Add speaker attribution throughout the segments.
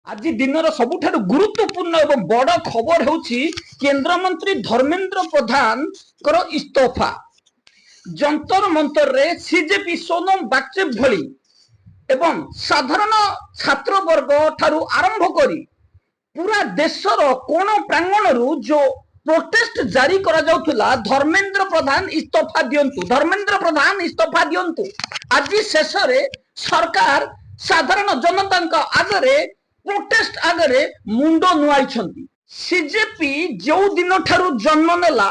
Speaker 1: आज दिन सबुठ गुरुत्वपूर्ण एवं बड़ खबर होची केंद्र मंत्री धर्मेंद्र प्रधान कर इस्तीफा। जंतर मंतर रे सीजेपी सोनम बागचेप भली एवं साधारण छात्र वर्ग ठारू आरंभ करी पूरा देशर कोण प्रांगण जो प्रोटेस्ट जारी करा जाउथला धर्मेंद्र प्रधान इस्तीफा दियंतु, धर्मेंद्र प्रधान इस्तीफा दियंतु। आज शेष रे सरकार साधारण जनता आगरे प्रोटेस्ट आगरे मुंड नुआई। सीजेपी जो दिन ठारू जन्म नेला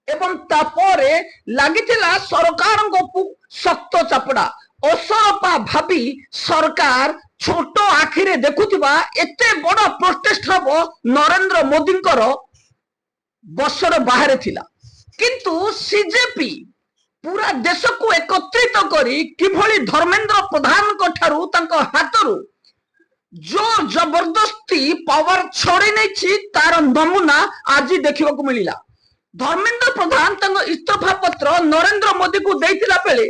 Speaker 1: एवं तापरे लागिथिला सरकार सख्त चापड़ा असरपा भाभी सरकार छोट आखिरे देखुथिबा एते बड़ प्रोटेस्ट हबो नरेंद्र मोदी बसर बाहर थिला। किंतु सीजेपी पूरा देश को एकत्रित करी किभली धर्मेंद्र प्रधान को ठारू तांको हातरू जोर जबरदस्ती पावर छड़ी नहीं तार नमूना आज देखा मिला। धर्मेंद्र प्रधान तांको इस्तीफा पत्र नरेंद्र मोदी को देइतिला बेले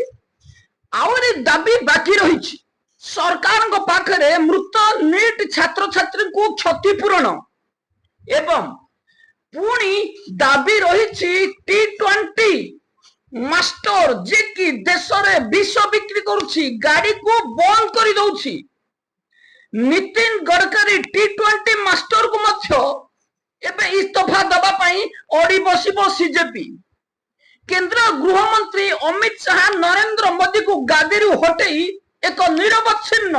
Speaker 1: आवरी दाबी बाकी रही। सरकार को पाखरे मृत नीट छात्र छात्री को क्षतिपूरण एवं पुणी दाबी रही T20 मास्टर जे कि देश रे विष बिक्री करुछि गाड़ी को बंद कर दउछि। नितिन गडकरी T20 मास्टर को मध्य एबे इस्तीफा दबा पई ओडी बसिबो सीजेपी। केंद्र गृह मंत्री अमित शाह नरेंद्र मोदी को गादीरू हटेई एक निरवच्छिन्न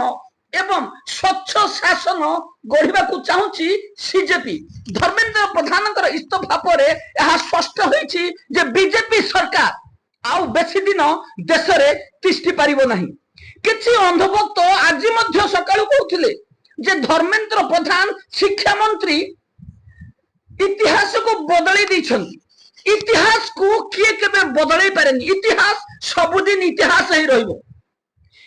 Speaker 1: एवं स्वच्छ शासन गढ़ा चाहूची सीजेपी। धर्मेंद्र प्रधान इस्तीफा पर यह स्पष्ट होईछि जे बीजेपी सरकार आउ बेसी दिन देश रे तिष्ठि पारिबो नाही। किछि अंधभक्त आज मध्य सकाळु कहउथिले जे धर्मेंद्र प्रधान शिक्षा मंत्री इतिहास को बदली दैछन्ति। इतिहास को किए केबे बदलाई पारेनी, इतिहास सबुदिन इतिहास ही रहिबो।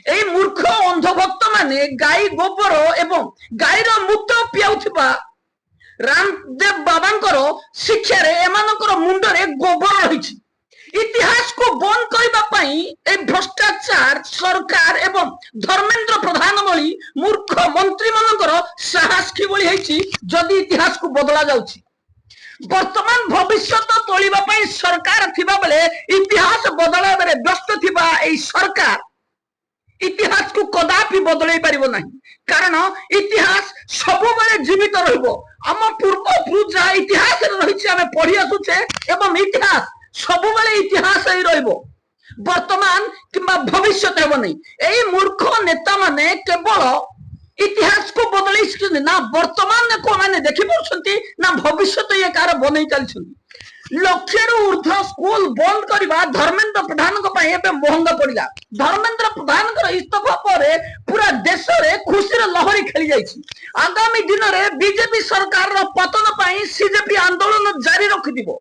Speaker 1: एई मूर्ख अंधभक्त माने गाई गोबर एवं गाईर मूत्र पियाउथिबा रामदेव बाबांकर शिक्षा रे एमानकर मुंडरे गोबर रहिछि। इतिहास को बंद करबा पई ए भ्रष्टाचार सरकार एवं धर्मेंद्र प्रधान भली मूर्ख मंत्री मानकर साहस कि भली हैछि जदि इतिहास को बदला जाउछि। वर्तमान भविष्य तोलिबा पई सरकार थिबा बेले इतिहास बदला बेले व्यस्त थिबा एई सरकार इतिहास को कदापि बदलाई पारिबो नाही। कारण इतिहास सब बेले जीवित रहिबो। आम पूर्वपुरुष जहाँ इतिहास रही आम पढ़ी आसुचे एवं इतिहास सब बेले इतिहास ही रहिबो। वर्तमान किंबा भविष्य हेबो नहीं। एई मूर्ख नेता माने केवल इतिहास को बदलाई सिखिन ना वर्तमान को माने देखि पछंती ना भविष्य ये कार बनै चलछंती। लक्षर ऊर्ध्व स्कूल बंद करवा धर्मेंद्र प्रधान को पाए पे महंगा पड़िला। धर्मेंद्र प्रधान को इस्तीफा पर पूरा देश रे खुशी लहरी खेली जाइछि। आगामी दिन रे बीजेपी सरकार पतन पाई सीजेपी आंदोलन जारी रखिदिबो।